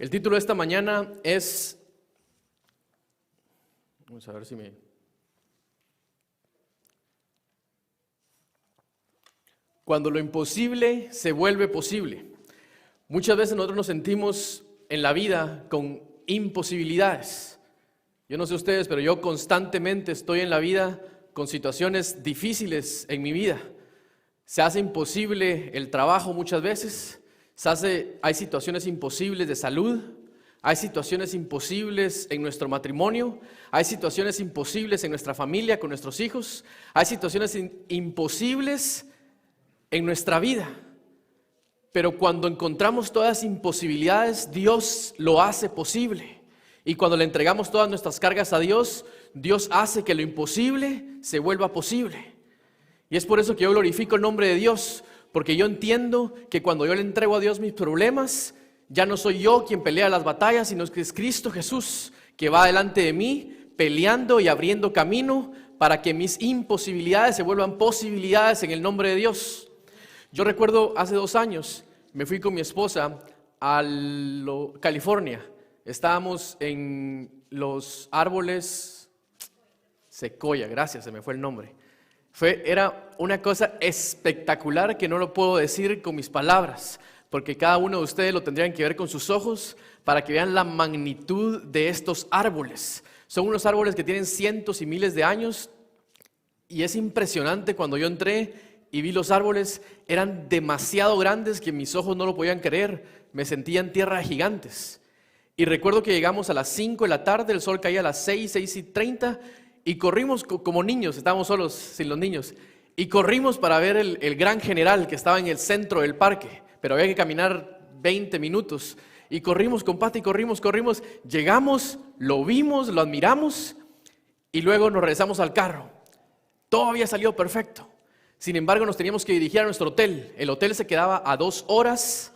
El título de esta mañana es, vamos a ver si cuando lo imposible se vuelve posible. Muchas veces nosotros nos sentimos en la vida con imposibilidades. Yo no sé ustedes, pero yo constantemente estoy en la vida con situaciones difíciles en mi vida. Se hace imposible el trabajo muchas veces, hay situaciones imposibles de salud, hay situaciones imposibles en nuestro matrimonio, hay situaciones imposibles en nuestra familia, con nuestros hijos, hay situaciones imposibles en nuestra vida. Pero cuando encontramos todas las imposibilidades, Dios lo hace posible. Y cuando le entregamos todas nuestras cargas a Dios, Dios hace que lo imposible se vuelva posible. Y es por eso que yo glorifico el nombre de Dios, porque yo entiendo que cuando yo le entrego a Dios mis problemas, ya no soy yo quien pelea las batallas, sino que es Cristo Jesús que va delante de mí, peleando y abriendo camino para que mis imposibilidades se vuelvan posibilidades en el nombre de Dios. Yo recuerdo hace 2 años, me fui con mi esposa a California. Estábamos en los árboles Sequoia, gracias, se me fue el nombre. Era una cosa espectacular que no lo puedo decir con mis palabras, porque cada uno de ustedes lo tendrían que ver con sus ojos para que vean la magnitud de estos árboles. Son unos árboles que tienen cientos y miles de años y es impresionante. Cuando yo entré y vi los árboles, eran demasiado grandes que mis ojos no lo podían creer. Me sentía en tierra de gigantes. Y recuerdo que llegamos a las 5 de la tarde, el sol caía a las 6:30 y corrimos como niños, estábamos solos sin los niños, y corrimos para ver el Gran General que estaba en el centro del parque, pero había que caminar 20 minutos. Y corrimos con Pati, corrimos, llegamos, lo vimos, lo admiramos y luego nos regresamos al carro. Todo había salido perfecto. Sin embargo, nos teníamos que dirigir a nuestro hotel. El hotel se quedaba a 2 horas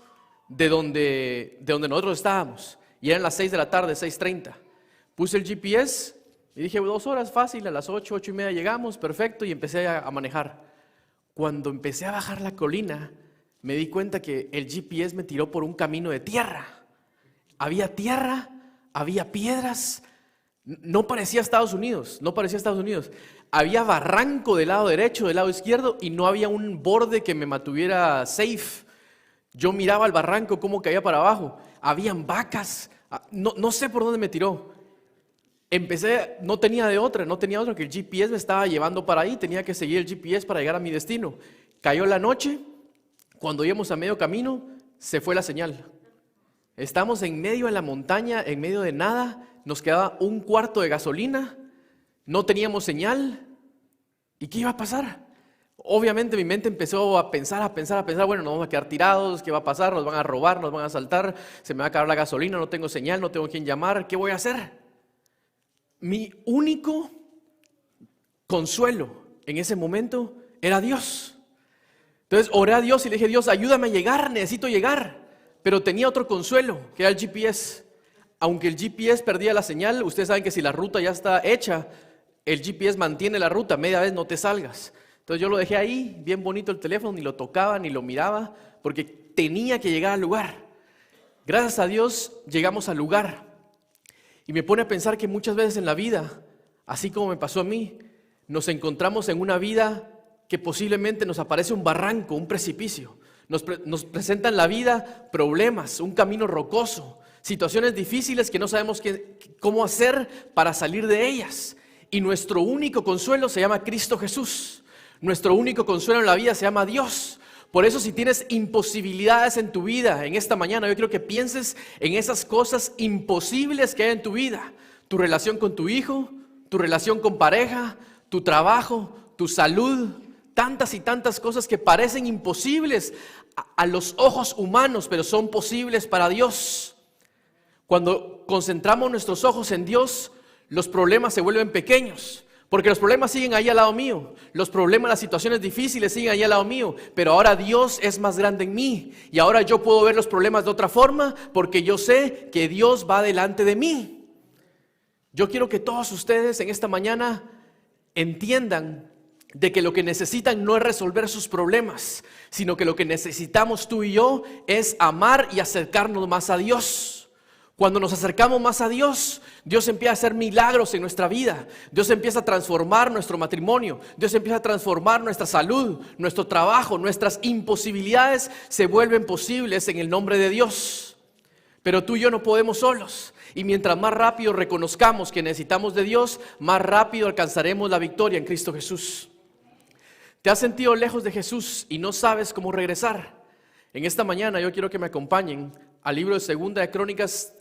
de donde nosotros estábamos. Y eran las 6 de la tarde, 6:30. Puse el GPS y dije, 2 horas fácil, a las 8:30 llegamos, perfecto, y empecé a manejar. Cuando empecé a bajar la colina, me di cuenta que el GPS me tiró por un camino de tierra. Había tierra, había piedras, no parecía Estados Unidos. Había barranco del lado derecho, del lado izquierdo, y no había un borde que me mantuviera safe. Yo miraba el barranco cómo caía para abajo, habían vacas, no sé por dónde me tiró. No tenía otra que el GPS me estaba llevando para ahí, tenía que seguir el GPS para llegar a mi destino. Cayó la noche, cuando íbamos a medio camino, se fue la señal. Estamos en medio de la montaña, en medio de nada, nos quedaba 1/4 de gasolina, no teníamos señal. ¿Y qué iba a pasar? Obviamente mi mente empezó a pensar, bueno, nos vamos a quedar tirados, ¿qué va a pasar? Nos van a robar, nos van a asaltar, se me va a acabar la gasolina, no tengo señal, no tengo quien llamar, ¿qué voy a hacer? Mi único consuelo en ese momento era Dios. Entonces oré a Dios y le dije, Dios, ayúdame a llegar, necesito llegar. Pero tenía otro consuelo, que era el GPS. Aunque el GPS perdía la señal, ustedes saben que si la ruta ya está hecha, el GPS mantiene la ruta, media vez no te salgas. Entonces yo lo dejé ahí, bien bonito el teléfono, ni lo tocaba, ni lo miraba, porque tenía que llegar al lugar. Gracias a Dios llegamos al lugar. Y me pone a pensar que muchas veces en la vida, así como me pasó a mí, nos encontramos en una vida que posiblemente nos aparece un barranco, un precipicio. Nos presenta en la vida problemas, un camino rocoso, situaciones difíciles que no sabemos cómo hacer para salir de ellas. Y nuestro único consuelo se llama Cristo Jesús. Nuestro único consuelo en la vida se llama Dios. Por eso, si tienes imposibilidades en tu vida, en esta mañana yo quiero que pienses en esas cosas imposibles que hay en tu vida. Tu relación con tu hijo, tu relación con pareja, tu trabajo, tu salud. Tantas y tantas cosas que parecen imposibles a los ojos humanos, pero son posibles para Dios. Cuando concentramos nuestros ojos en Dios, los problemas se vuelven pequeños, porque los problemas siguen ahí al lado mío. Los problemas, las situaciones difíciles siguen ahí al lado mío, pero ahora Dios es más grande en mí y ahora yo puedo ver los problemas de otra forma porque yo sé que Dios va delante de mí. Yo quiero que todos ustedes en esta mañana entiendan de que lo que necesitan no es resolver sus problemas, sino que lo que necesitamos tú y yo es amar y acercarnos más a Dios. Cuando nos acercamos más a Dios, Dios empieza a hacer milagros en nuestra vida. Dios empieza a transformar nuestro matrimonio. Dios empieza a transformar nuestra salud, nuestro trabajo. Nuestras imposibilidades se vuelven posibles en el nombre de Dios. Pero tú y yo no podemos solos. Y mientras más rápido reconozcamos que necesitamos de Dios, más rápido alcanzaremos la victoria en Cristo Jesús. ¿Te has sentido lejos de Jesús y no sabes cómo regresar? En esta mañana yo quiero que me acompañen al libro de Segunda de Crónicas,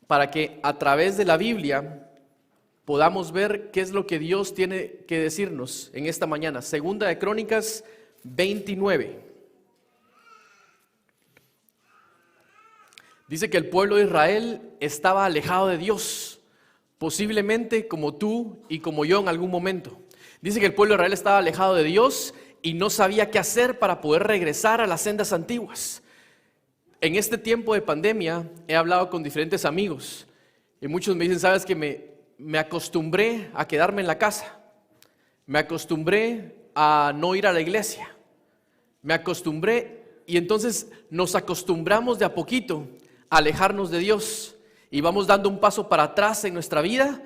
para que a través de la Biblia podamos ver qué es lo que Dios tiene que decirnos en esta mañana. Segunda de Crónicas 29. Dice que el pueblo de Israel estaba alejado de Dios, posiblemente como tú y como yo en algún momento. Dice que el pueblo de Israel estaba alejado de Dios y no sabía qué hacer para poder regresar a las sendas antiguas. En este tiempo de pandemia he hablado con diferentes amigos y muchos me dicen, sabes que me acostumbré a quedarme en la casa, me acostumbré a no ir a la iglesia, me acostumbré, y entonces nos acostumbramos de a poquito a alejarnos de Dios y vamos dando un paso para atrás en nuestra vida.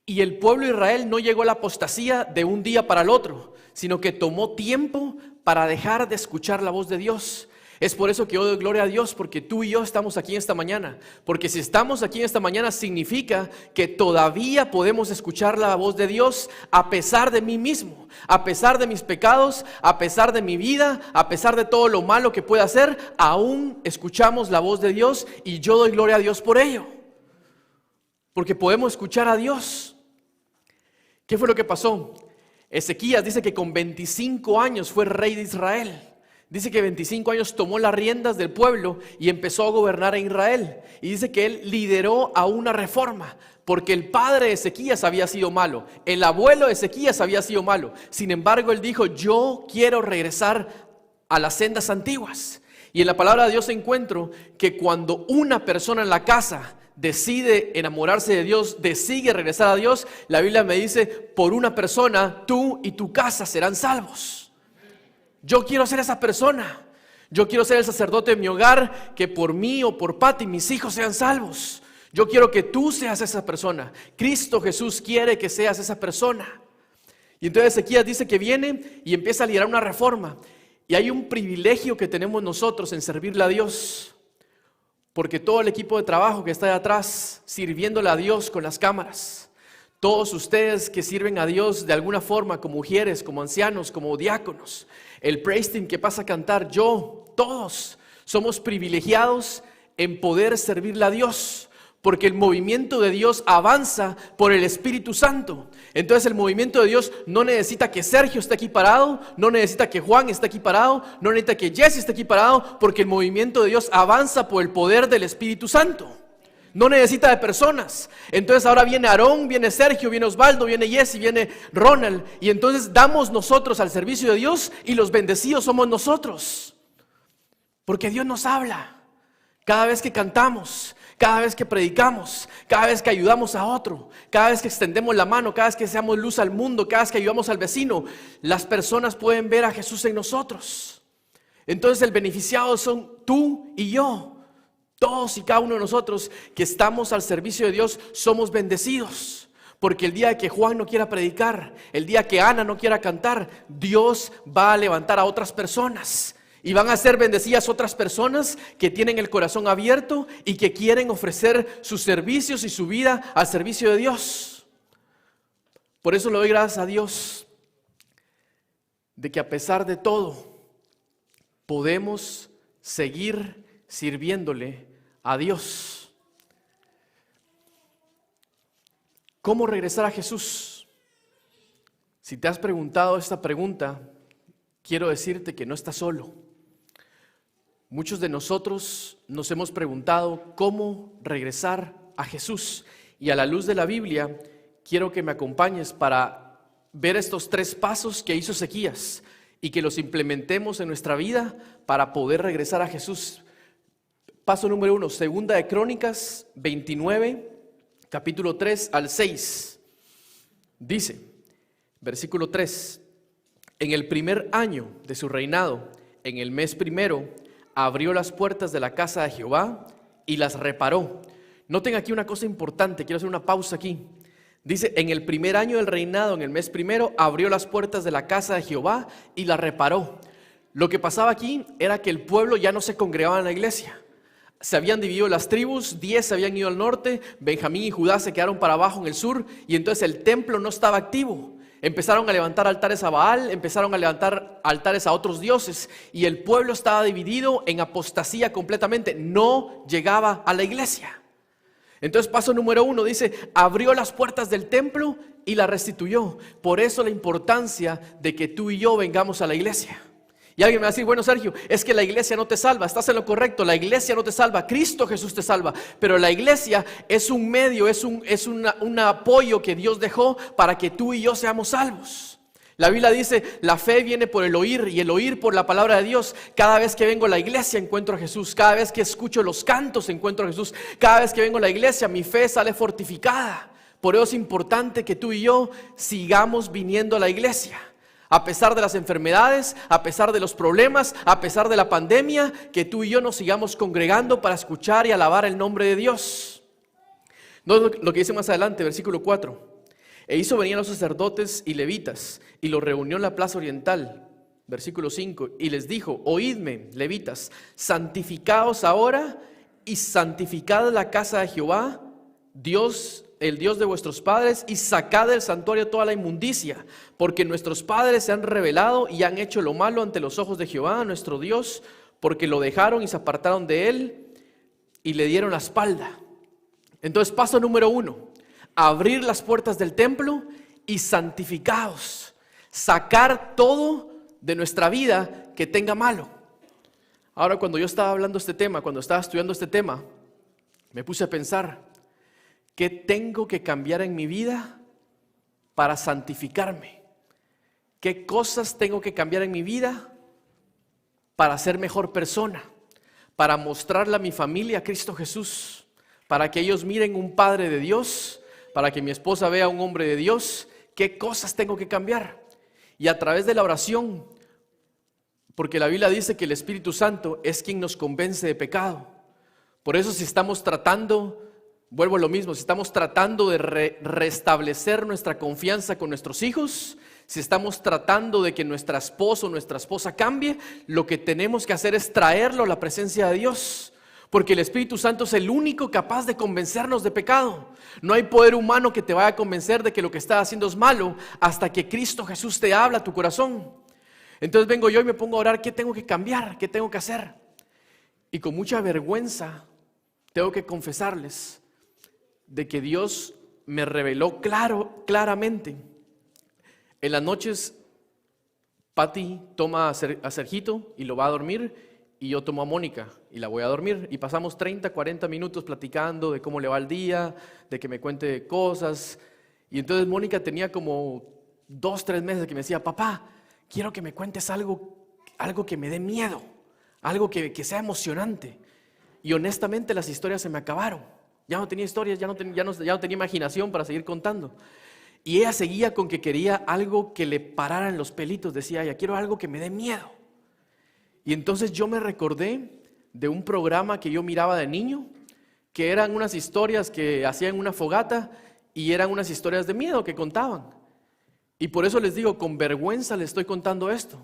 Y el pueblo de Israel no llegó a la apostasía de un día para el otro, sino que tomó tiempo para dejar de escuchar la voz de Dios. Es por eso que yo doy gloria a Dios, porque tú y yo estamos aquí esta mañana. Porque si estamos aquí esta mañana significa que todavía podemos escuchar la voz de Dios a pesar de mí mismo, a pesar de mis pecados, a pesar de mi vida, a pesar de todo lo malo que pueda hacer, aún escuchamos la voz de Dios y yo doy gloria a Dios por ello. Porque podemos escuchar a Dios. ¿Qué fue lo que pasó? Ezequías dice que con 25 años fue rey de Israel. Dice que 25 años tomó las riendas del pueblo y empezó a gobernar en Israel. Y dice que él lideró a una reforma, porque el padre de Ezequías había sido malo, el abuelo de Ezequías había sido malo. Sin embargo, él dijo, yo quiero regresar a las sendas antiguas. Y en la palabra de Dios encuentro que cuando una persona en la casa decide enamorarse de Dios, decide regresar a Dios, la Biblia me dice, por una persona, tú y tu casa serán salvos. Yo quiero ser esa persona. Yo quiero ser el sacerdote de mi hogar, que por mí o por Pati mis hijos sean salvos. Yo quiero que tú seas esa persona. Cristo Jesús quiere que seas esa persona. Y entonces Ezequías dice que viene y empieza a liderar una reforma. Y hay un privilegio que tenemos nosotros en servirle a Dios. Porque todo el equipo de trabajo que está de atrás, sirviéndole a Dios con las cámaras, todos ustedes que sirven a Dios de alguna forma, como mujeres, como ancianos, como diáconos, el praise team que pasa a cantar, yo, todos somos privilegiados en poder servirle a Dios, porque el movimiento de Dios avanza por el Espíritu Santo. Entonces el movimiento de Dios no necesita que Sergio esté aquí parado, no necesita que Juan esté aquí parado, no necesita que Jesse esté aquí parado, porque el movimiento de Dios avanza por el poder del Espíritu Santo. No necesita de personas. Entonces ahora viene Aarón, viene Sergio, viene Osvaldo, viene Jesse, viene Ronald. Y entonces damos nosotros al servicio de Dios y los bendecidos somos nosotros. Porque Dios nos habla. Cada vez que cantamos, cada vez que predicamos, cada vez que ayudamos a otro, cada vez que extendemos la mano, cada vez que seamos luz al mundo, cada vez que ayudamos al vecino, las personas pueden ver a Jesús en nosotros. Entonces el beneficiado son tú y yo. Todos y cada uno de nosotros que estamos al servicio de Dios somos bendecidos. Porque el día que Juan no quiera predicar, el día que Ana no quiera cantar, Dios va a levantar a otras personas. Y van a ser bendecidas otras personas que tienen el corazón abierto y que quieren ofrecer sus servicios y su vida al servicio de Dios. Por eso le doy gracias a Dios de que a pesar de todo podemos seguir sirviéndole a Dios. ¿Cómo regresar a Jesús? Si te has preguntado esta pregunta, quiero decirte que no estás solo. Muchos de nosotros nos hemos preguntado cómo regresar a Jesús. Y a la luz de la Biblia, quiero que me acompañes para ver estos 3 pasos que hizo Ezequías y que los implementemos en nuestra vida para poder regresar a Jesús. Paso número 1, Segunda de Crónicas 29, capítulo 3 al 6. Dice, versículo 3, en el primer año de su reinado, en el mes primero, abrió las puertas de la casa de Jehová y las reparó. Noten aquí una cosa importante, quiero hacer una pausa aquí. Dice, en el primer año del reinado, en el mes primero, abrió las puertas de la casa de Jehová y las reparó. Lo que pasaba aquí era que el pueblo ya no se congregaba en la iglesia. Se habían dividido las tribus, 10 se habían ido al norte, Benjamín y Judá se quedaron para abajo en el sur, y entonces el templo no estaba activo. Empezaron a levantar altares a Baal, empezaron a levantar altares a otros dioses, y el pueblo estaba dividido en apostasía completamente, no llegaba a la iglesia. Entonces paso número 1 dice, abrió las puertas del templo y la restituyó. Por eso la importancia de que tú y yo vengamos a la iglesia. Y alguien me va a decir, bueno, Sergio, es que la iglesia no te salva. Estás en lo correcto, la iglesia no te salva, Cristo Jesús te salva. Pero la iglesia es un medio, es un apoyo que Dios dejó para que tú y yo seamos salvos. La Biblia dice, la fe viene por el oír y el oír por la palabra de Dios. Cada vez que vengo a la iglesia encuentro a Jesús. Cada vez que escucho los cantos encuentro a Jesús. Cada vez que vengo a la iglesia mi fe sale fortificada. Por eso es importante que tú y yo sigamos viniendo a la iglesia. A pesar de las enfermedades, a pesar de los problemas, a pesar de la pandemia, que tú y yo nos sigamos congregando para escuchar y alabar el nombre de Dios. No lo que dice más adelante, versículo 4. E hizo venir a los sacerdotes y levitas y los reunió en la plaza oriental, versículo 5, y les dijo, oídme, levitas, santificaos ahora y santificad la casa de Jehová, Dios, el Dios de vuestros padres, y sacad del santuario toda la inmundicia, porque nuestros padres se han rebelado y han hecho lo malo ante los ojos de Jehová, nuestro Dios, porque lo dejaron y se apartaron de él y le dieron la espalda. Entonces, paso número 1, abrir las puertas del templo y santificaos, sacar todo de nuestra vida que tenga malo. Ahora, cuando yo estaba hablando este tema, cuando estaba estudiando este tema, me puse a pensar, ¿qué tengo que cambiar en mi vida para santificarme? ¿Qué cosas tengo que cambiar en mi vida para ser mejor persona? Para mostrarle a mi familia a Cristo Jesús, para que ellos miren un Padre de Dios, para que mi esposa vea un hombre de Dios. ¿Qué cosas tengo que cambiar? Y a través de la oración, porque la Biblia dice que el Espíritu Santo es quien nos convence de pecado. Por eso si estamos tratando, vuelvo a lo mismo, si estamos tratando de restablecer nuestra confianza con nuestros hijos, si estamos tratando de que nuestra esposo o nuestra esposa cambie, lo que tenemos que hacer es traerlo a la presencia de Dios. Porque el Espíritu Santo es el único capaz de convencernos de pecado. No hay poder humano que te vaya a convencer de que lo que estás haciendo es malo hasta que Cristo Jesús te habla a tu corazón. Entonces vengo yo y me pongo a orar, ¿qué tengo que cambiar? ¿Qué tengo que hacer? Y con mucha vergüenza tengo que confesarles de que Dios me reveló claramente. En las noches, Pati toma a Sergito y lo va a dormir. Y yo tomo a Mónica y la voy a dormir. Y pasamos 30, 40 minutos platicando de cómo le va el día, de que me cuente cosas. Y entonces Mónica tenía como 2, 3 meses que me decía, papá, quiero que me cuentes algo que me dé miedo, algo que sea emocionante. Y honestamente las historias se me acabaron. Ya no tenía historias, ya no tenía imaginación para seguir contando. Y ella seguía con que quería algo que le pararan los pelitos. Decía ella, quiero algo que me dé miedo. Y entonces yo me recordé de un programa que yo miraba de niño, que eran unas historias que hacían una fogata y eran unas historias de miedo que contaban. Y por eso les digo, con vergüenza les estoy contando esto.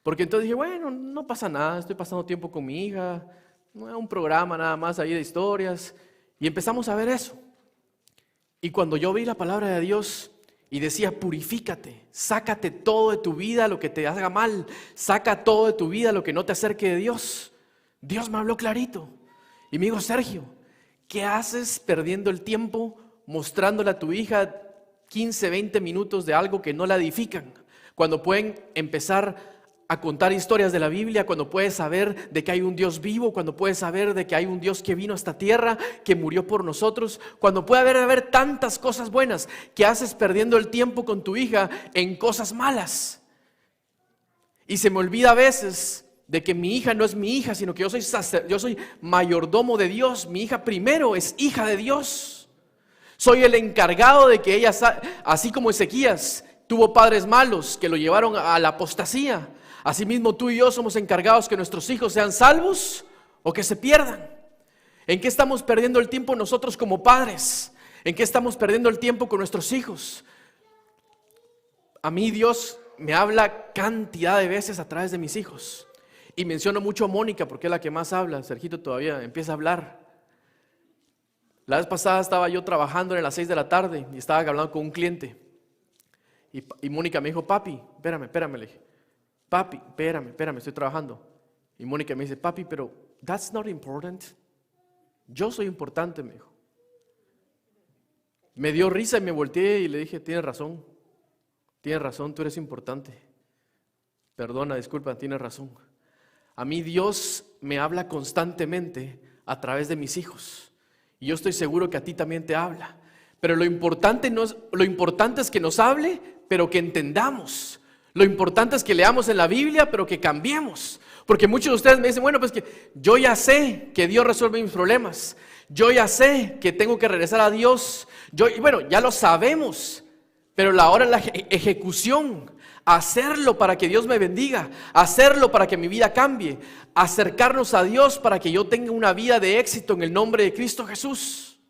Porque entonces dije, bueno, no pasa nada, estoy pasando tiempo con mi hija, no es un programa nada más ahí de historias. Y empezamos a ver eso. Y cuando yo vi la palabra de Dios y decía, purifícate, sácate todo de tu vida lo que te haga mal, saca todo de tu vida lo que no te acerque de Dios. Dios me habló clarito y me dijo, Sergio, ¿qué haces perdiendo el tiempo mostrándole a tu hija 15, 20 minutos de algo que no la edifican? Cuando pueden empezar a contar historias de la Biblia, cuando puedes saber de que hay un Dios vivo, cuando puedes saber de que hay un Dios que vino a esta tierra, que murió por nosotros, cuando puede haber tantas cosas buenas, que haces perdiendo el tiempo con tu hija en cosas malas. Y se me olvida a veces de que mi hija no es mi hija, sino que yo soy mayordomo de Dios. Mi hija primero es hija de Dios. Soy el encargado de que ella, así como Ezequías tuvo padres malos que lo llevaron a la apostasía, Asimismo, tú y yo somos encargados que nuestros hijos sean salvos o que se pierdan. ¿En qué estamos perdiendo el tiempo nosotros como padres? ¿En qué estamos perdiendo el tiempo con nuestros hijos? A mí Dios me habla cantidad de veces a través de mis hijos. Y menciono mucho a Mónica porque es la que más habla. Sergito todavía empieza a hablar. La vez pasada estaba yo trabajando a las 6 de la tarde y estaba hablando con un cliente. Y Mónica me dijo, papi, espérame, le dije. Papi, espérame, estoy trabajando. Y Mónica me dice, papi, pero that's not important. Yo soy importante, me dijo. Me dio risa y me volteé y le dije, tienes razón, tú eres importante. Perdona, disculpa, tienes razón. A mí Dios me habla constantemente a través de mis hijos. Y yo estoy seguro que a ti también te habla. Pero lo importante es que nos hable, pero que entendamos. Lo importante es que leamos en la Biblia, pero que cambiemos. Porque muchos de ustedes me dicen, bueno, pues que yo ya sé que Dios resuelve mis problemas. Yo ya sé que tengo que regresar a Dios. Bueno, ya lo sabemos. Pero la hora es la ejecución. Hacerlo para que Dios me bendiga. Hacerlo para que mi vida cambie. Acercarnos a Dios para que yo tenga una vida de éxito en el nombre de Cristo Jesús.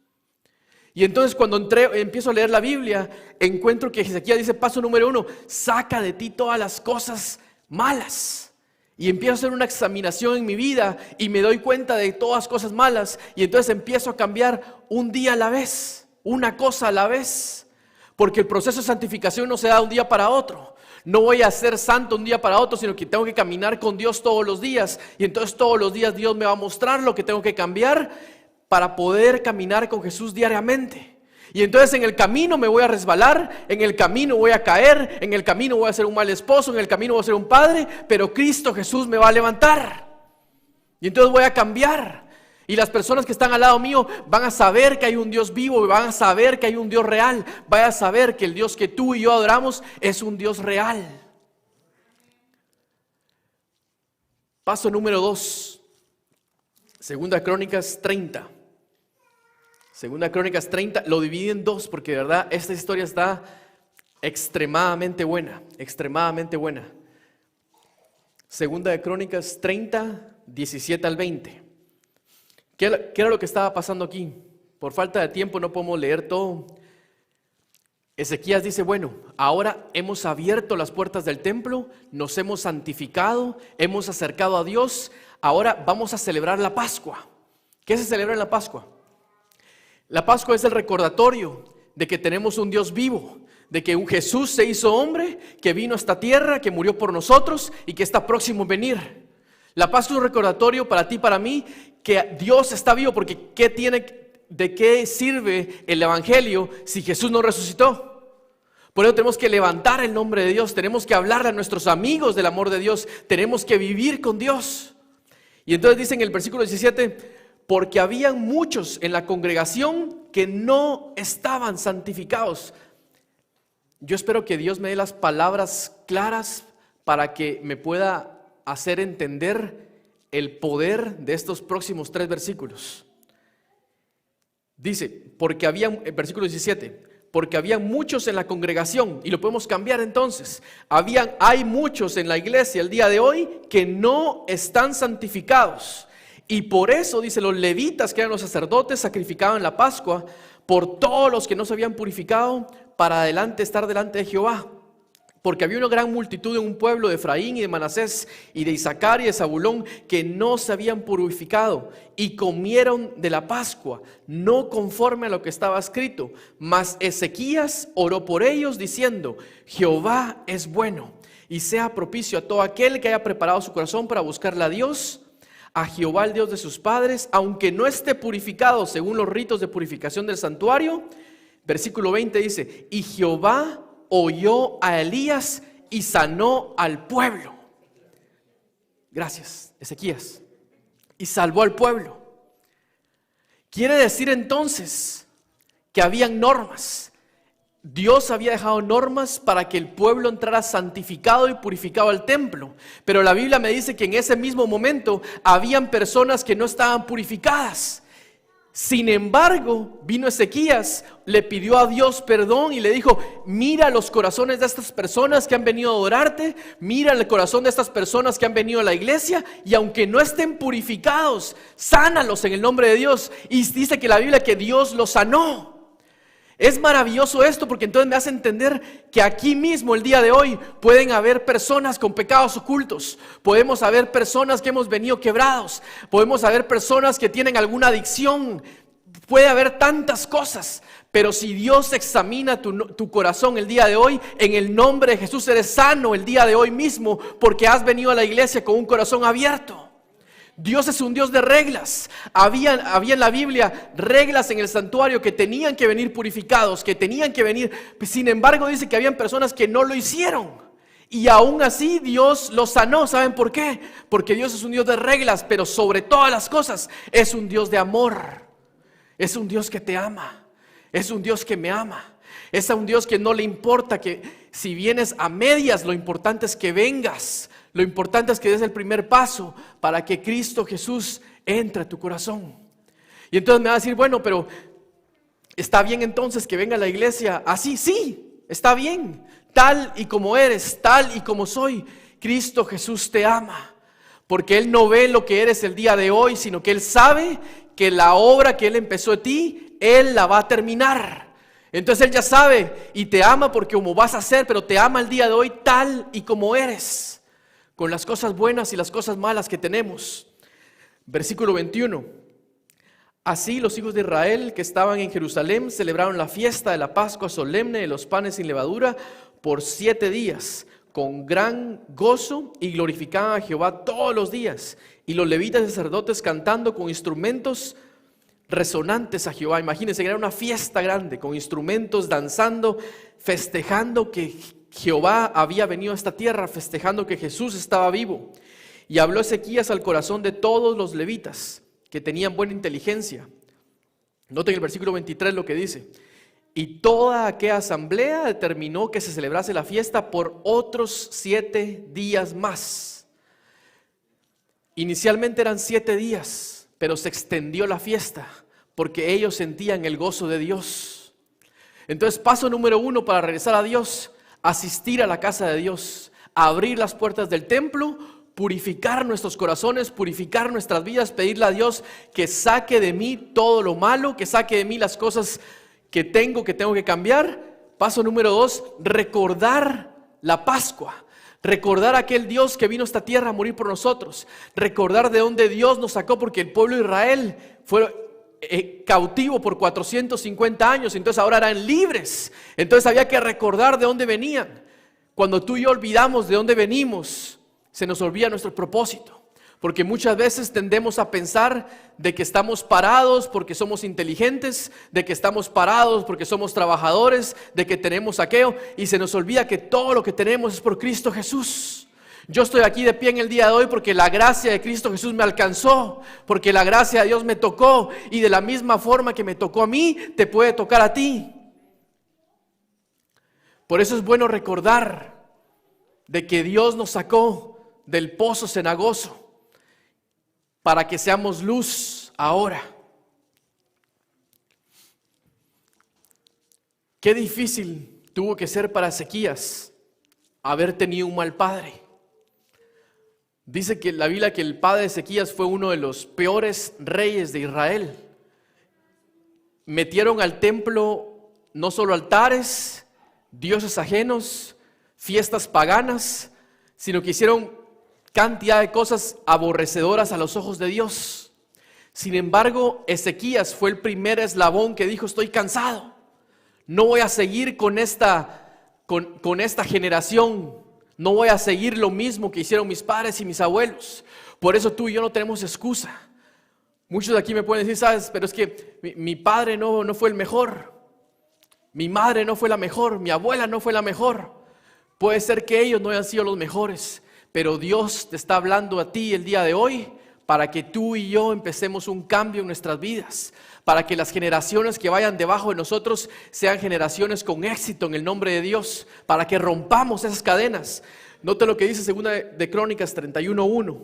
Y entonces cuando empiezo a leer la Biblia, encuentro que Ezequías dice, paso número 1, saca de ti todas las cosas malas. Y empiezo a hacer una examinación en mi vida y me doy cuenta de todas las cosas malas. Y entonces empiezo a cambiar un día a la vez, una cosa a la vez. Porque el proceso de santificación no se da de un día para otro. No voy a ser santo un día para otro, sino que tengo que caminar con Dios todos los días. Y entonces todos los días Dios me va a mostrar lo que tengo que cambiar para poder caminar con Jesús diariamente. Y entonces en el camino me voy a resbalar, en el camino voy a caer, en el camino voy a ser un mal esposo, en el camino voy a ser un padre, pero Cristo Jesús me va a levantar. Y entonces voy a cambiar. Y las personas que están al lado mío van a saber que hay un Dios vivo, van a saber que hay un Dios real, van a saber que el Dios que tú y yo adoramos es un Dios real. Paso número 2, Segunda Crónicas 30. Segunda Crónicas 30, lo dividí en 2 porque de verdad esta historia está extremadamente buena, extremadamente buena. Segunda de Crónicas 30, 17 al 20. ¿Qué era lo que estaba pasando aquí? Por falta de tiempo no podemos leer todo. Ezequías dice, bueno, ahora hemos abierto las puertas del templo, nos hemos santificado, hemos acercado a Dios, ahora vamos a celebrar la Pascua. ¿Qué se celebra en la Pascua? La Pascua es el recordatorio de que tenemos un Dios vivo, de que un Jesús se hizo hombre, que vino a esta tierra, que murió por nosotros y que está próximo a venir. La Pascua es un recordatorio para ti y para mí que Dios está vivo, porque ¿de qué sirve el Evangelio si Jesús no resucitó? Por eso tenemos que levantar el nombre de Dios, tenemos que hablarle a nuestros amigos del amor de Dios, tenemos que vivir con Dios. Y entonces dice en el versículo 17, porque habían muchos en la congregación que no estaban santificados. Yo espero que Dios me dé las palabras claras para que me pueda hacer entender el poder de estos próximos 3 versículos. Dice, versículo 17, porque había muchos en la congregación, y lo podemos cambiar entonces. Hay muchos en la iglesia el día de hoy que no están santificados. Y por eso, dice, los levitas, que eran los sacerdotes, sacrificaban la Pascua por todos los que no se habían purificado para estar delante de Jehová. Porque había una gran multitud en un pueblo de Efraín y de Manasés y de Isaacar y de Zabulón que no se habían purificado y comieron de la Pascua, no conforme a lo que estaba escrito. Mas Ezequías oró por ellos diciendo, Jehová es bueno y sea propicio a todo aquel que haya preparado su corazón para buscarle a Dios, a Jehová el Dios de sus padres, aunque no esté purificado según los ritos de purificación del santuario. Versículo 20 dice, y Jehová oyó a Elías y sanó al pueblo. Gracias, Ezequías. Y salvó al pueblo. Quiere decir entonces que habían normas. Dios había dejado normas para que el pueblo entrara santificado y purificado al templo. Pero la Biblia me dice que en ese mismo momento habían personas que no estaban purificadas. Sin embargo, vino Ezequías, le pidió a Dios perdón y le dijo: mira los corazones de estas personas que han venido a adorarte, mira el corazón de estas personas que han venido a la iglesia, y aunque no estén purificados, sánalos en el nombre de Dios. Y dice que la Biblia que Dios los sanó. Es maravilloso esto, porque entonces me hace entender que aquí mismo el día de hoy pueden haber personas con pecados ocultos, podemos haber personas que hemos venido quebrados, podemos haber personas que tienen alguna adicción, puede haber tantas cosas, pero si Dios examina tu corazón el día de hoy, en el nombre de Jesús eres sano el día de hoy mismo, porque has venido a la iglesia con un corazón abierto. Dios es un Dios de reglas. Había en la Biblia reglas en el santuario que tenían que venir purificados, que tenían que venir. Sin embargo, dice que habían personas que no lo hicieron. Y aún así Dios los sanó. ¿Saben por qué? Porque Dios es un Dios de reglas, pero sobre todas las cosas es un Dios de amor. Es un Dios que te ama. Es un Dios que me ama. Es un Dios que no le importa que si vienes a medias, lo importante es que vengas. Lo importante es que des el primer paso para que Cristo Jesús entre a tu corazón. Y entonces me va a decir: bueno, pero ¿está bien entonces que venga a la iglesia así? Sí, está bien. Tal y como eres, tal y como soy, Cristo Jesús te ama. Porque Él no ve lo que eres el día de hoy, sino que Él sabe que la obra que Él empezó en ti, Él la va a terminar. Entonces Él ya sabe y te ama porque como vas a ser, pero te ama el día de hoy tal y como eres, con las cosas buenas y las cosas malas que tenemos. Versículo 21. Así los hijos de Israel que estaban en Jerusalén celebraron la fiesta de la Pascua solemne de los panes sin levadura por 7 días, con gran gozo, y glorificaban a Jehová todos los días. Y los levitas y sacerdotes cantando con instrumentos resonantes a Jehová. Imagínense que era una fiesta grande, con instrumentos, danzando, festejando que Jehová había venido a esta tierra, festejando que Jesús estaba vivo. Y habló Ezequías al corazón de todos los levitas que tenían buena inteligencia. Noten el versículo 23 lo que dice: y toda aquella asamblea determinó que se celebrase la fiesta por otros 7 días más. Inicialmente eran 7 días, pero se extendió la fiesta porque ellos sentían el gozo de Dios. Entonces, paso número 1 para regresar a Dios: asistir a la casa de Dios, abrir las puertas del templo, purificar nuestros corazones, purificar nuestras vidas, pedirle a Dios que saque de mí todo lo malo, que saque de mí las cosas que tengo que cambiar. Paso número 2, recordar la Pascua, recordar a aquel Dios que vino a esta tierra a morir por nosotros, recordar de dónde Dios nos sacó, porque el pueblo de Israel fue cautivo por 450 años, entonces ahora eran libres, entonces había que recordar de dónde venían. Cuando tú y yo olvidamos de dónde venimos, se nos olvida nuestro propósito, porque muchas veces tendemos a pensar de que estamos parados porque somos inteligentes, de que estamos parados porque somos trabajadores, de que tenemos aquello, y se nos olvida que todo lo que tenemos es por Cristo Jesús. Yo estoy aquí de pie en el día de hoy porque la gracia de Cristo Jesús me alcanzó, porque la gracia de Dios me tocó, y de la misma forma que me tocó a mí, te puede tocar a ti. Por eso es bueno recordar de que Dios nos sacó del pozo cenagoso para que seamos luz ahora. Qué difícil tuvo que ser para Ezequías haber tenido un mal padre. Dice que la Biblia que el padre de Ezequías fue uno de los peores reyes de Israel. Metieron al templo no solo altares, dioses ajenos, fiestas paganas, sino que hicieron cantidad de cosas aborrecedoras a los ojos de Dios. Sin embargo, Ezequías fue el primer eslabón que dijo: estoy cansado, no voy a seguir con esta generación. No voy a seguir lo mismo que hicieron mis padres y mis abuelos. Por eso tú y yo no tenemos excusa. Muchos de aquí me pueden decir: sabes, pero es que mi padre no fue el mejor, mi madre no fue la mejor, mi abuela no fue la mejor. Puede ser que ellos no hayan sido los mejores, pero Dios te está hablando a ti el día de hoy para que tú y yo empecemos un cambio en nuestras vidas, para que las generaciones que vayan debajo de nosotros sean generaciones con éxito en el nombre de Dios, para que rompamos esas cadenas. Note lo que dice 2 de Crónicas 31:1.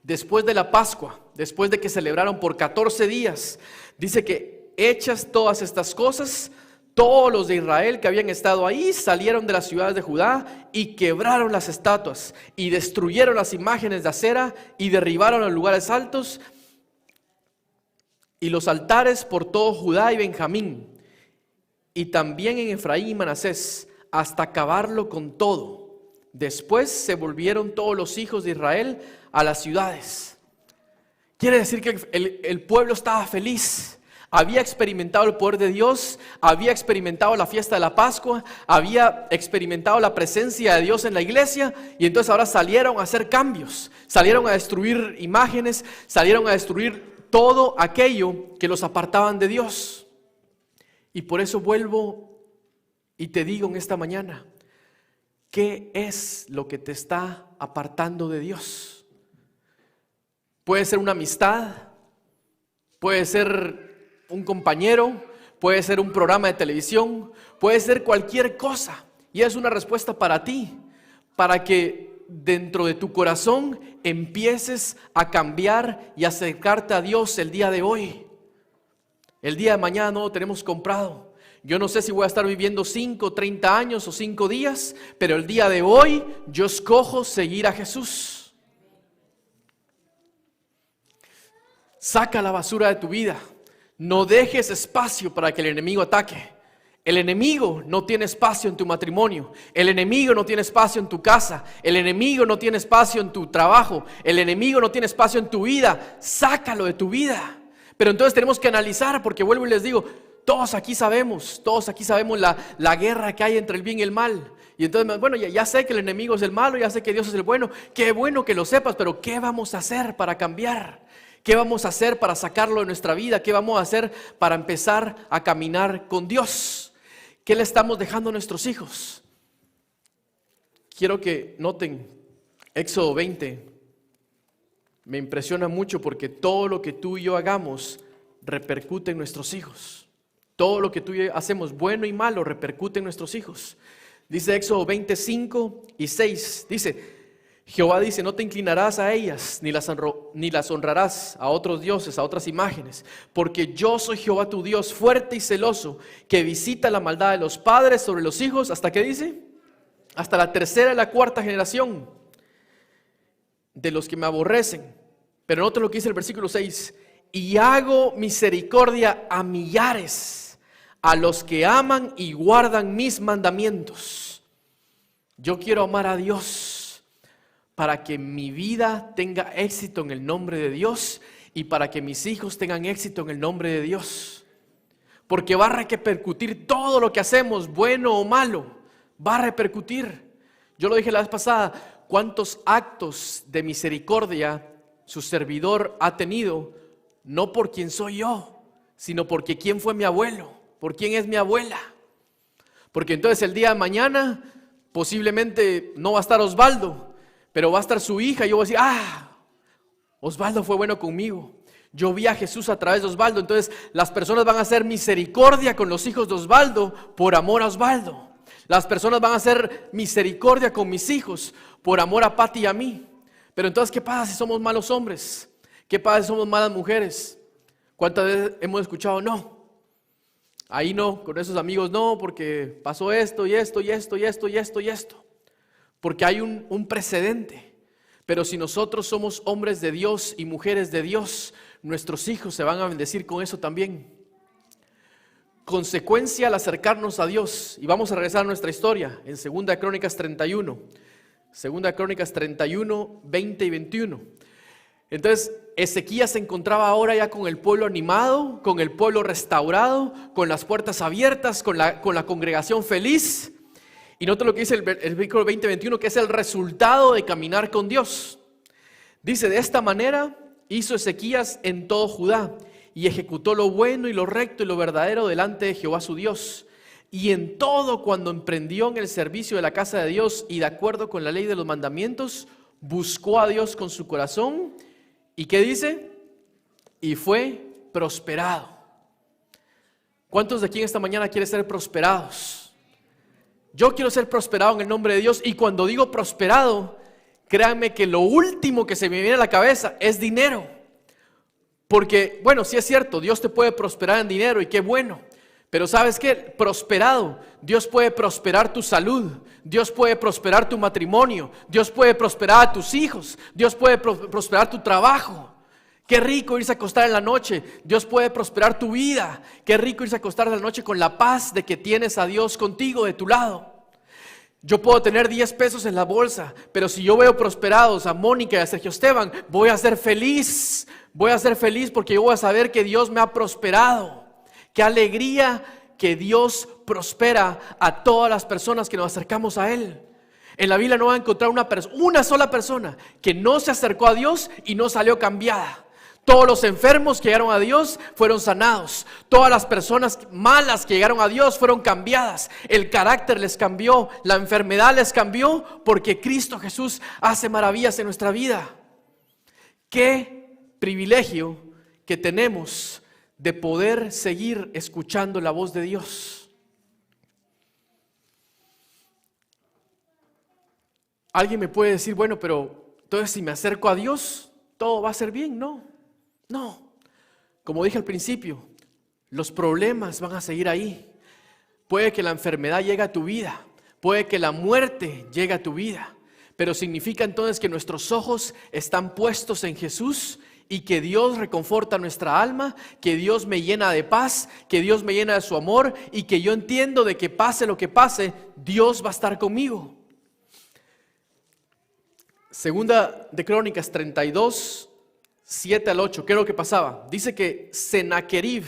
después de la Pascua, después de que celebraron por 14 días, dice que hechas todas estas cosas, todos los de Israel que habían estado ahí salieron de las ciudades de Judá y quebraron las estatuas y destruyeron las imágenes de acera y derribaron los lugares altos y los altares por todo Judá y Benjamín, y también en Efraín y Manasés, hasta acabarlo con todo. Después se volvieron todos los hijos de Israel a las ciudades. Quiere decir que el pueblo estaba feliz. Había experimentado el poder de Dios, había experimentado la fiesta de la Pascua, había experimentado la presencia de Dios en la iglesia, y entonces ahora salieron a hacer cambios, salieron a destruir imágenes, salieron a destruir todo aquello que los apartaban de Dios. Y por eso vuelvo y te digo en esta mañana, ¿qué es lo que te está apartando de Dios? Puede ser una amistad, puede ser un compañero, puede ser un programa de televisión, puede ser cualquier cosa. Y es una respuesta para ti, para que dentro de tu corazón empieces a cambiar y acercarte a Dios el día de hoy. El día de mañana no lo tenemos comprado. Yo no sé si voy a estar viviendo 5, 30 años o 5 días, pero el día de hoy yo escojo seguir a Jesús. Saca la basura de tu vida. No dejes espacio para que el enemigo ataque. El enemigo no tiene espacio en tu matrimonio. El enemigo no tiene espacio en tu casa. El enemigo no tiene espacio en tu trabajo. El enemigo no tiene espacio en tu vida. Sácalo de tu vida. Pero entonces tenemos que analizar, porque vuelvo y les digo, todos aquí sabemos la guerra que hay entre el bien y el mal. Y entonces, bueno, ya sé que el enemigo es el malo, ya sé que Dios es el bueno. Qué bueno que lo sepas, pero ¿qué vamos a hacer para cambiar? ¿Qué vamos a hacer para sacarlo de nuestra vida? ¿Qué vamos a hacer para empezar a caminar con Dios? ¿Qué le estamos dejando a nuestros hijos? Quiero que noten Éxodo 20. Me impresiona mucho porque todo lo que tú y yo hagamos repercute en nuestros hijos. Todo lo que tú y yo hacemos, bueno y malo, repercute en nuestros hijos. Dice Éxodo 25 y 6, dice: Jehová dice, no te inclinarás a ellas, ni las honrarás a otros dioses, a otras imágenes, porque yo soy Jehová tu Dios, fuerte y celoso, que visita la maldad de los padres sobre los hijos, ¿hasta qué dice? Hasta la 3ª y la 4ª generación de los que me aborrecen. Pero note lo que dice el versículo 6, y hago misericordia a millares, a los que aman y guardan mis mandamientos. Yo quiero amar a Dios para que mi vida tenga éxito en el nombre de Dios y para que mis hijos tengan éxito en el nombre de Dios. Porque va a repercutir todo lo que hacemos, bueno o malo, va a repercutir. Yo lo dije la vez pasada, cuántos actos de misericordia su servidor ha tenido, no por quién soy yo, sino porque quién fue mi abuelo, por quién es mi abuela. Porque entonces el día de mañana posiblemente no va a estar Osvaldo, pero va a estar su hija y yo voy a decir, Osvaldo fue bueno conmigo. Yo vi a Jesús a través de Osvaldo. Entonces las personas van a hacer misericordia con los hijos de Osvaldo por amor a Osvaldo. Las personas van a hacer misericordia con mis hijos por amor a Pati y a mí. Pero entonces, ¿qué pasa si somos malos hombres? ¿Qué pasa si somos malas mujeres? ¿Cuántas veces hemos escuchado no? Ahí no, con esos amigos no, porque pasó esto y esto y esto y esto y esto y esto. Porque hay un precedente. Pero si nosotros somos hombres de Dios y mujeres de Dios, nuestros hijos se van a bendecir con eso también. Consecuencia al acercarnos a Dios. Y vamos a regresar a nuestra historia en 2 Crónicas 31. 2 Crónicas 31, 20 y 21. Entonces Ezequías se encontraba ahora ya con el pueblo animado, con el pueblo restaurado, con las puertas abiertas, con la congregación feliz. Y nota lo que dice el versículo 20-21, que es el resultado de caminar con Dios. Dice, de esta manera hizo Ezequías en todo Judá, y ejecutó lo bueno y lo recto y lo verdadero delante de Jehová su Dios. Y en todo cuando emprendió en el servicio de la casa de Dios y de acuerdo con la ley de los mandamientos, buscó a Dios con su corazón. ¿Y qué dice? Y fue prosperado. ¿Cuántos de aquí en esta mañana quieren ser prosperados? Yo quiero ser prosperado en el nombre de Dios. Y cuando digo prosperado, créanme que lo último que se me viene a la cabeza es dinero. Porque, bueno, sí es cierto, Dios te puede prosperar en dinero y qué bueno. Pero ¿sabes qué? Prosperado, Dios puede prosperar tu salud, Dios puede prosperar tu matrimonio, Dios puede prosperar a tus hijos, Dios puede prosperar tu trabajo. Qué rico irse a acostar en la noche, Dios puede prosperar tu vida. Qué rico irse a acostar en la noche con la paz de que tienes a Dios contigo de tu lado. Yo puedo tener 10 pesos en la bolsa, pero si yo veo prosperados a Mónica y a Sergio Esteban, voy a ser feliz. Voy a ser feliz porque yo voy a saber que Dios me ha prosperado. Qué alegría que Dios prospera a todas las personas que nos acercamos a Él. En la Biblia no va a encontrar una sola persona que no se acercó a Dios y no salió cambiada. Todos los enfermos que llegaron a Dios fueron sanados. Todas las personas malas que llegaron a Dios fueron cambiadas. El carácter les cambió, la enfermedad les cambió, porque Cristo Jesús hace maravillas en nuestra vida. Qué privilegio que tenemos de poder seguir escuchando la voz de Dios. Alguien me puede decir, bueno, pero entonces si me acerco a Dios, todo va a ser bien. No, como dije al principio, los problemas van a seguir ahí. Puede que la enfermedad llegue a tu vida, puede que la muerte llegue a tu vida, pero significa entonces que nuestros ojos están puestos en Jesús y que Dios reconforta nuestra alma, que Dios me llena de paz, que Dios me llena de su amor y que yo entiendo de que pase lo que pase, Dios va a estar conmigo. Segunda de Crónicas 32, 7 al 8, ¿qué es lo que pasaba? Dice que Sennacherib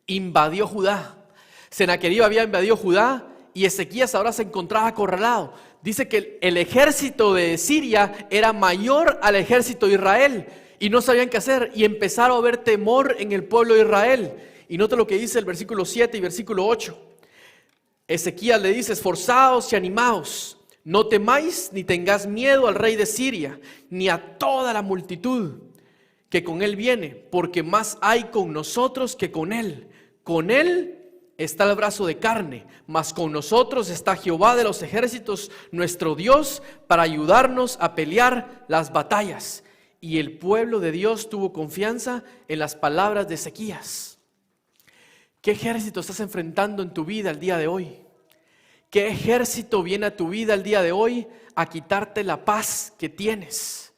invadió Judá. Sennacherib había invadido Judá y Ezequías ahora se encontraba acorralado. Dice que el ejército de Siria era mayor al ejército de Israel y no sabían qué hacer y empezaron a ver temor en el pueblo de Israel. Y nota lo que dice el versículo 7 y versículo 8. Ezequías le dice: esforzaos y animaos, no temáis ni tengáis miedo al rey de Siria, ni a toda la multitud que con él viene, porque más hay con nosotros que con él. Con él está el brazo de carne, mas con nosotros está Jehová de los ejércitos, nuestro Dios, para ayudarnos a pelear las batallas. Y el pueblo de Dios tuvo confianza en las palabras de Ezequías. ¿Qué ejército estás enfrentando en tu vida el día de hoy? ¿Qué ejército viene a tu vida el día de hoy a quitarte la paz que tienes?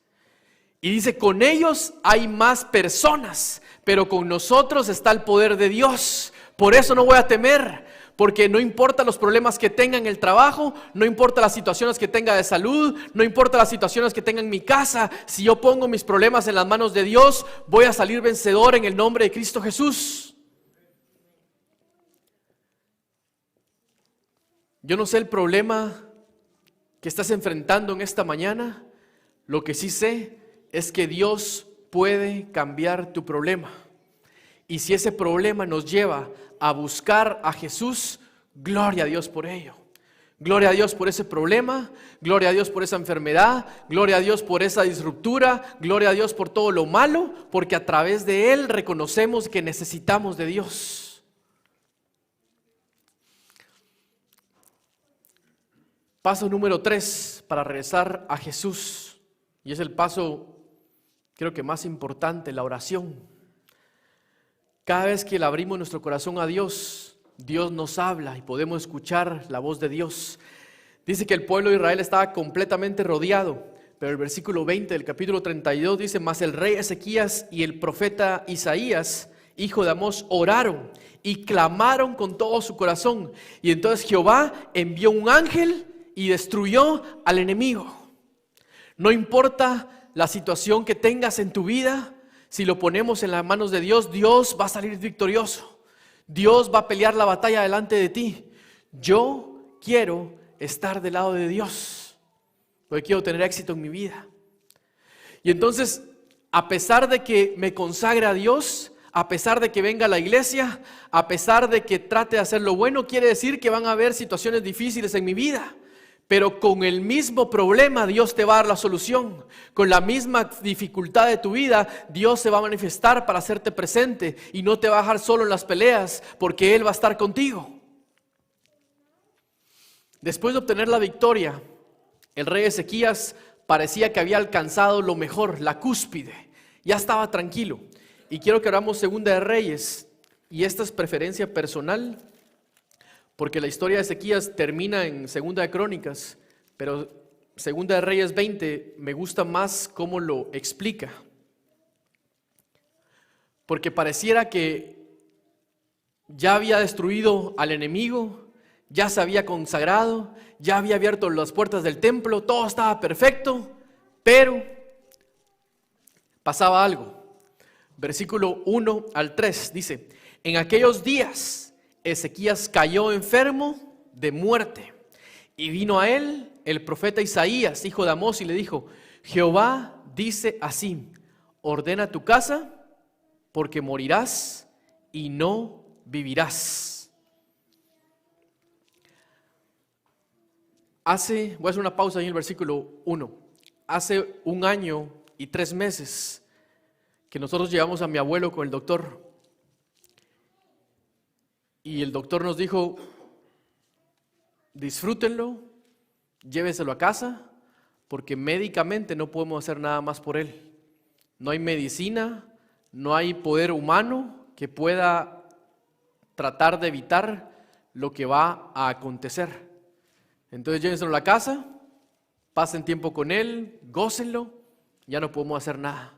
Y dice, con ellos hay más personas, pero con nosotros está el poder de Dios. Por eso no voy a temer, porque no importa los problemas que tenga en el trabajo, no importa las situaciones que tenga de salud, no importa las situaciones que tenga en mi casa. Si yo pongo mis problemas en las manos de Dios, voy a salir vencedor en el nombre de Cristo Jesús. Yo no sé el problema que estás enfrentando en esta mañana. Lo que sí sé es que Dios puede cambiar tu problema. Y si ese problema nos lleva a buscar a Jesús, gloria a Dios por ello. Gloria a Dios por ese problema, gloria a Dios por esa enfermedad, gloria a Dios por esa disruptura, gloria a Dios por todo lo malo, porque a través de Él reconocemos que necesitamos de Dios. Paso número 3 para regresar a Jesús, y es el paso creo que más importante, la oración. Cada vez que le abrimos nuestro corazón a Dios, Dios nos habla y podemos escuchar la voz de Dios. Dice que el pueblo de Israel estaba completamente rodeado, pero el versículo 20 del capítulo 32 dice: mas el rey Ezequías y el profeta Isaías, hijo de Amós, oraron y clamaron con todo su corazón. Y entonces Jehová envió un ángel y destruyó al enemigo. No importa la situación que tengas en tu vida, si lo ponemos en las manos de Dios, Dios va a salir victorioso. Dios va a pelear la batalla delante de ti. Yo quiero estar del lado de Dios, porque quiero tener éxito en mi vida. Y entonces, a pesar de que me consagre a Dios, a pesar de que venga a la iglesia, a pesar de que trate de hacer lo bueno, quiere decir que van a haber situaciones difíciles en mi vida. Pero con el mismo problema Dios te va a dar la solución. Con la misma dificultad de tu vida, Dios se va a manifestar para hacerte presente y no te va a dejar solo en las peleas, porque Él va a estar contigo. Después de obtener la victoria, el rey Ezequías parecía que había alcanzado lo mejor, la cúspide, ya estaba tranquilo. Y quiero que abramos Segunda de Reyes, y esta es preferencia personal, porque la historia de Ezequías termina en Segunda de Crónicas, pero Segunda de Reyes 20 me gusta más cómo lo explica. Porque pareciera que ya había destruido al enemigo, ya se había consagrado, ya había abierto las puertas del templo, todo estaba perfecto, pero pasaba algo. Versículo 1 al 3 dice: en aquellos días Ezequías cayó enfermo de muerte, y vino a él el profeta Isaías, hijo de Amós, y le dijo: Jehová dice así, ordena tu casa, porque morirás y no vivirás. Voy a hacer una pausa ahí en el versículo 1. Hace 1 año y 3 meses que nosotros llevamos a mi abuelo con el doctor. Y el doctor nos dijo: disfrútenlo, lléveselo a casa, porque médicamente no podemos hacer nada más por él. No hay medicina, no hay poder humano que pueda tratar de evitar lo que va a acontecer. Entonces llévenselo a la casa, pasen tiempo con él, gócenlo, ya no podemos hacer nada.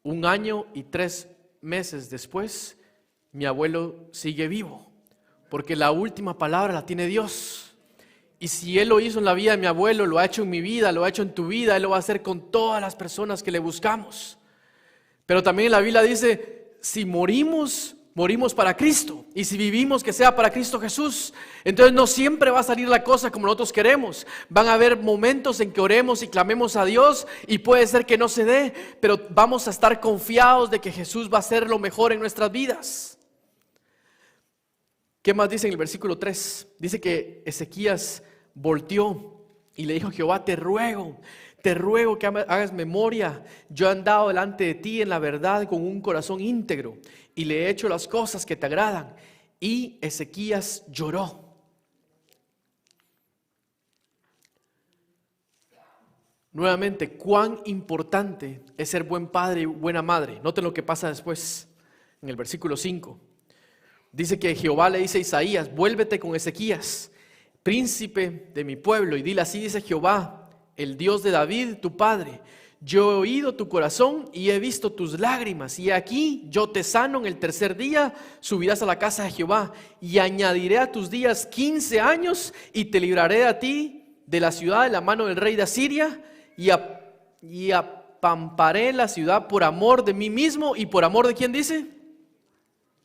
1 año y 3 meses después, mi abuelo sigue vivo, porque la última palabra la tiene Dios. Y si Él lo hizo en la vida de mi abuelo, lo ha hecho en mi vida, lo ha hecho en tu vida, Él lo va a hacer con todas las personas que le buscamos. Pero también la Biblia dice: si morimos, morimos para Cristo, y si vivimos, que sea para Cristo Jesús. Entonces no siempre va a salir la cosa como nosotros queremos. Van a haber momentos en que oremos y clamemos a Dios, y puede ser que no se dé, pero vamos a estar confiados de que Jesús va a hacer lo mejor en nuestras vidas. ¿Qué más dice en el versículo 3? Dice que Ezequías volteó y le dijo a Jehová: te ruego que hagas memoria. Yo he andado delante de ti en la verdad con un corazón íntegro, y le he hecho las cosas que te agradan. Y Ezequías lloró. Nuevamente, cuán importante es ser buen padre y buena madre. Noten lo que pasa después, en el versículo 5. Dice que Jehová le dice a Isaías: vuélvete con Ezequías, príncipe de mi pueblo, y dile: así dice Jehová, el Dios de David, tu padre: yo he oído tu corazón y he visto tus lágrimas, y aquí yo te sano. En el 3er día subirás a la casa de Jehová, y añadiré a tus días 15 años, y te libraré a ti de la ciudad de la mano del rey de Asiria, y apamparé la ciudad por amor de mí mismo. ¿Y por amor de quién dice?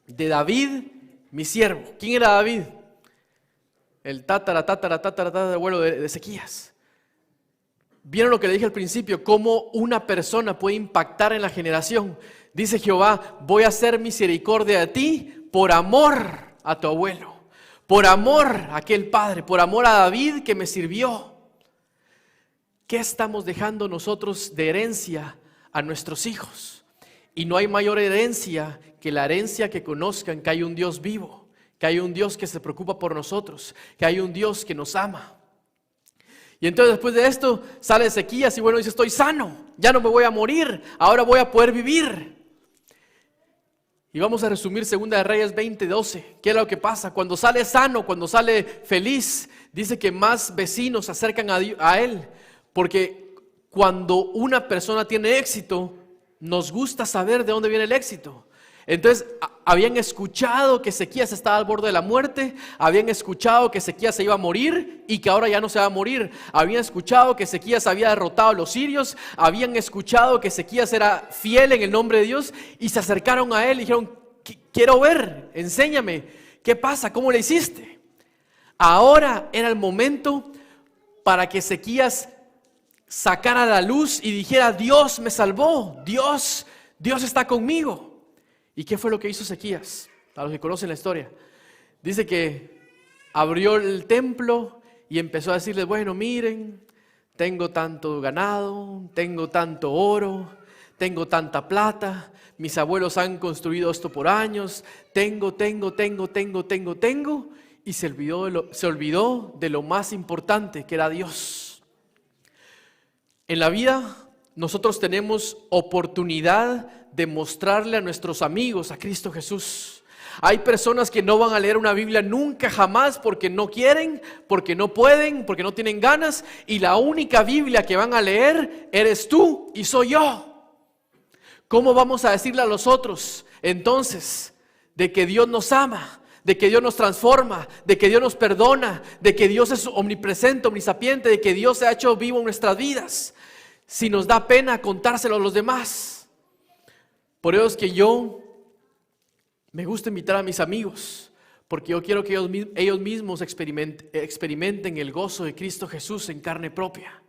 De David, mi siervo. ¿Quién era David? El abuelo de Ezequías. ¿Vieron lo que le dije al principio? Cómo una persona puede impactar en la generación. Dice Jehová: voy a hacer misericordia a ti por amor a tu abuelo, por amor a aquel padre, por amor a David que me sirvió. ¿Qué estamos dejando nosotros de herencia a nuestros hijos? Y no hay mayor herencia que la herencia que conozcan que hay un Dios vivo, que hay un Dios que se preocupa por nosotros, que hay un Dios que nos ama. Y entonces después de esto sale Ezequías y bueno, dice: estoy sano, ya no me voy a morir, ahora voy a poder vivir. Y vamos a resumir 2 de Reyes 20:12. ¿Qué es lo que pasa? Cuando sale sano, cuando sale feliz, dice que más vecinos se acercan a él. Porque cuando una persona tiene éxito, nos gusta saber de dónde viene el éxito. Entonces habían escuchado que Ezequías estaba al borde de la muerte, habían escuchado que Ezequías se iba a morir y que ahora ya no se va a morir, habían escuchado que Ezequías había derrotado a los sirios, habían escuchado que Ezequías era fiel en el nombre de Dios, y se acercaron a él y dijeron: quiero ver, enséñame, ¿qué pasa? ¿Cómo le hiciste? Ahora era el momento para que Ezequías sacara a la luz y dijera: Dios me salvó, Dios está conmigo. ¿Y qué fue lo que hizo Ezequías? A los que conocen la historia, dice que abrió el templo y empezó a decirles: bueno, miren, tengo tanto ganado, tengo tanto oro, tengo tanta plata, mis abuelos han construido esto por años, tengo, y se olvidó de lo más importante, que era Dios. En la vida nosotros tenemos oportunidad de mostrarle a nuestros amigos a Cristo Jesús. Hay personas que no van a leer una Biblia nunca, jamás, porque no quieren, porque no pueden, porque no tienen ganas, y la única Biblia que van a leer eres tú y soy yo. ¿Cómo vamos a decirle a los otros entonces de que Dios nos ama, de que Dios nos transforma, de que Dios nos perdona, de que Dios es omnipresente, omnisapiente, de que Dios se ha hecho vivo en nuestras vidas, si nos da pena contárselo a los demás? Por eso es que yo me gusta invitar a mis amigos, porque yo quiero que ellos mismos experimenten el gozo de Cristo Jesús en carne propia.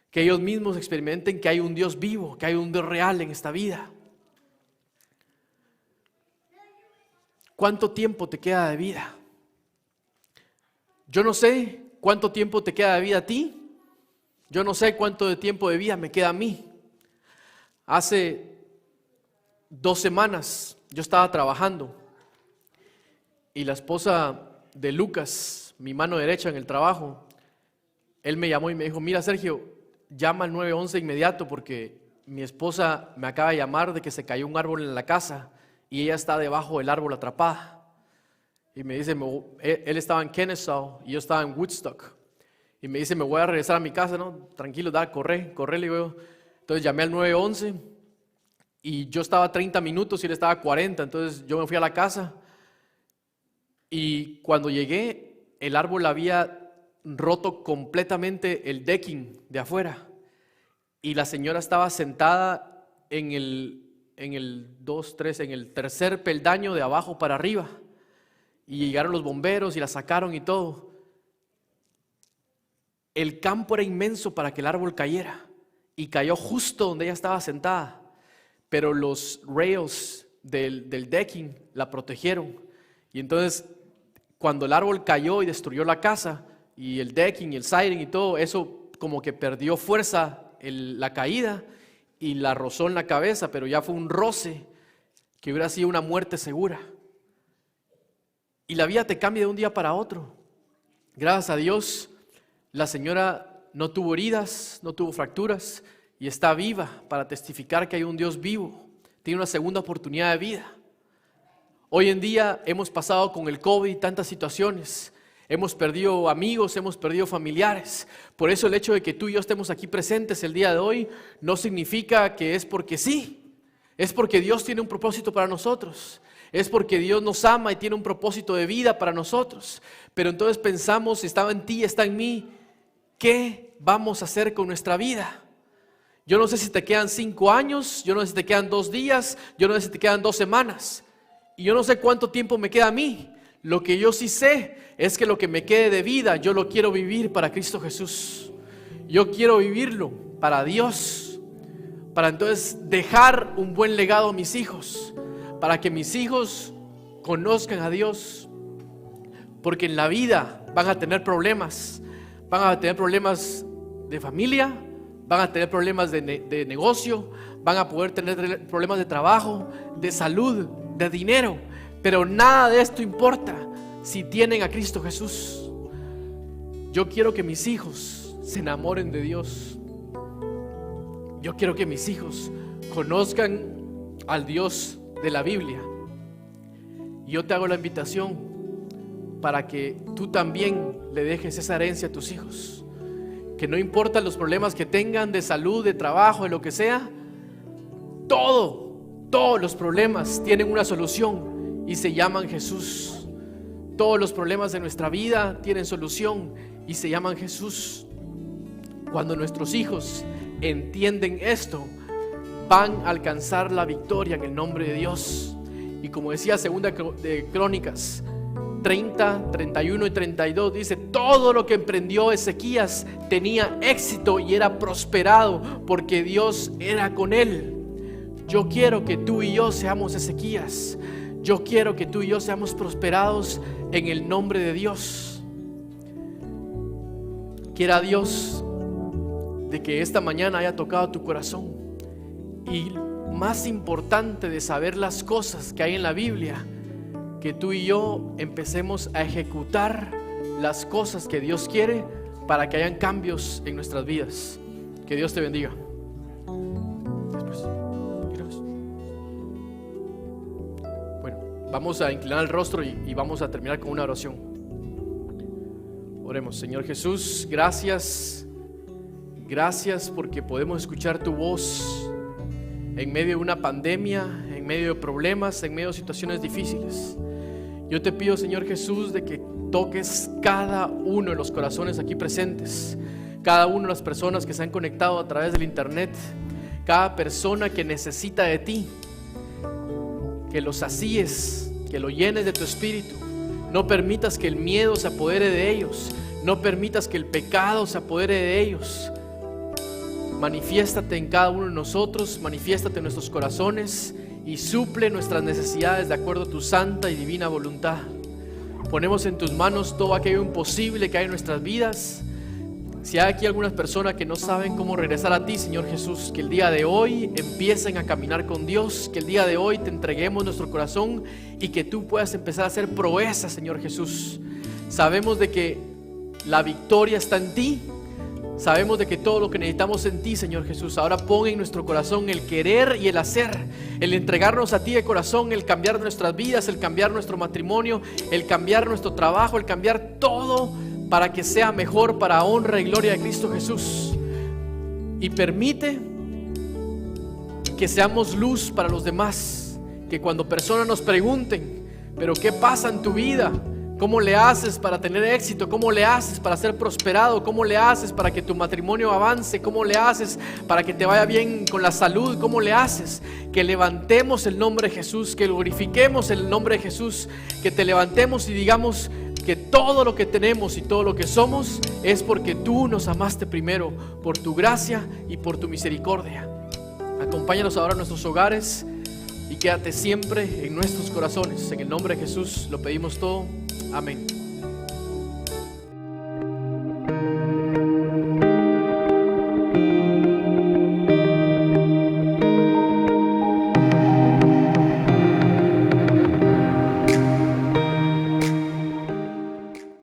Que ellos mismos experimenten que hay un Dios vivo, que hay un Dios real en esta vida. ¿Cuánto tiempo te queda de vida? Yo no sé cuánto tiempo te queda de vida a ti. Yo no sé cuánto de tiempo de vida me queda a mí. Hace 2 semanas yo estaba trabajando y la esposa de Lucas, mi mano derecha en el trabajo, él me llamó y me dijo: mira, Sergio, llama al 911 inmediato porque mi esposa me acaba de llamar de que se cayó un árbol en la casa y ella está debajo del árbol atrapada. Y me dice, él estaba en Kennesaw y yo estaba en Woodstock. Y me dice, me voy a regresar a mi casa, ¿no? Tranquilo, corre, le digo. Entonces llamé al 911 y yo estaba 30 minutos y él estaba 40. Entonces yo me fui a la casa y cuando llegué, el árbol había roto completamente el decking de afuera y la señora estaba sentada en el 3er peldaño de abajo para arriba, y llegaron los bomberos y la sacaron y todo. El campo era inmenso para que el árbol cayera y cayó justo donde ella estaba sentada, pero los rails del decking la protegieron. Y entonces cuando el árbol cayó y destruyó la casa y el decking y el siding y todo eso, como que perdió fuerza la caída y la rozó en la cabeza, pero ya fue un roce que hubiera sido una muerte segura. Y la vida te cambia de un día para otro. Gracias a Dios, la señora no tuvo heridas, no tuvo fracturas y está viva para testificar que hay un Dios vivo. Tiene una segunda oportunidad de vida. Hoy en día hemos pasado con el COVID tantas situaciones. Hemos perdido amigos, hemos perdido familiares. Por eso el hecho de que tú y yo estemos aquí presentes el día de hoy no significa que es porque sí. Es porque Dios tiene un propósito para nosotros. Es porque Dios nos ama y tiene un propósito de vida para nosotros. Pero entonces pensamos, si estaba en ti, está en mí, ¿qué vamos a hacer con nuestra vida? Yo no sé si te quedan 5 años, yo no sé si te quedan 2 días, yo no sé si te quedan 2 semanas. Y yo no sé cuánto tiempo me queda a mí. Lo que yo sí sé es que lo que me quede de vida, yo lo quiero vivir para Cristo Jesús. Yo quiero vivirlo para Dios, para entonces dejar un buen legado a mis hijos, para que mis hijos conozcan a Dios. Porque en la vida van a tener problemas de familia, van a tener problemas de negocio, van a poder tener problemas de trabajo, de salud, de dinero, pero nada de esto importa si tienen a Cristo Jesús. Yo quiero que mis hijos se enamoren de Dios. Yo quiero que mis hijos conozcan al Dios de la Biblia. Y yo te hago la invitación para que tú también le dejes esa herencia a tus hijos. Que no importa los problemas que tengan de salud, de trabajo, de lo que sea, todos los problemas tienen una solución y se llaman Jesús. Todos los problemas de nuestra vida tienen solución y se llaman Jesús. Cuando nuestros hijos entienden esto, van a alcanzar la victoria en el nombre de Dios. Y como decía 2 de Crónicas 30, 31 y 32, dice: todo lo que emprendió Ezequías tenía éxito y era prosperado porque Dios era con él. Yo quiero que tú y yo seamos Ezequías. Yo quiero que tú y yo seamos prosperados en el nombre de Dios. Quiera Dios de que esta mañana haya tocado tu corazón. Y más importante de saber las cosas que hay en la Biblia, que tú y yo empecemos a ejecutar las cosas que Dios quiere para que hayan cambios en nuestras vidas. Que Dios te bendiga. Bueno, vamos a inclinar el rostro y vamos a terminar con una oración. Oremos. Señor Jesús, gracias porque podemos escuchar tu voz en medio de una pandemia, en medio de problemas, en medio de situaciones difíciles. Yo te pido, Señor Jesús, de que toques cada uno de los corazones aquí presentes, cada una de las personas que se han conectado a través del internet, cada persona que necesita de ti, que los sacíes, que lo llenes de tu espíritu. No permitas que el miedo se apodere de ellos, no permitas que el pecado se apodere de ellos. Manifiéstate en cada uno de nosotros, manifiéstate en nuestros corazones y suple nuestras necesidades de acuerdo a tu santa y divina voluntad. Ponemos en tus manos todo aquello imposible que hay en nuestras vidas. Si hay aquí algunas personas que no saben cómo regresar a ti, Señor Jesús, que el día de hoy empiecen a caminar con Dios, que el día de hoy te entreguemos nuestro corazón y que tú puedas empezar a hacer proezas, Señor Jesús. Sabemos de que la victoria está en ti. Sabemos de que todo lo que necesitamos en ti, Señor Jesús. Ahora pon en nuestro corazón el querer y el hacer, el entregarnos a ti de corazón, el cambiar nuestras vidas, el cambiar nuestro matrimonio, el cambiar nuestro trabajo, el cambiar todo para que sea mejor, para honra y gloria de Cristo Jesús. Y permite que seamos luz para los demás, que cuando personas nos pregunten, pero ¿qué pasa en tu vida? ¿Cómo le haces para tener éxito? ¿Cómo le haces para ser prosperado? ¿Cómo le haces para que tu matrimonio avance? ¿Cómo le haces para que te vaya bien con la salud? ¿Cómo le haces? Que levantemos el nombre de Jesús, que glorifiquemos el nombre de Jesús, que te levantemos y digamos que todo lo que tenemos y todo lo que somos es porque tú nos amaste primero, por tu gracia y por tu misericordia. Acompáñanos ahora a nuestros hogares y quédate siempre en nuestros corazones. En el nombre de Jesús lo pedimos todo. Amén.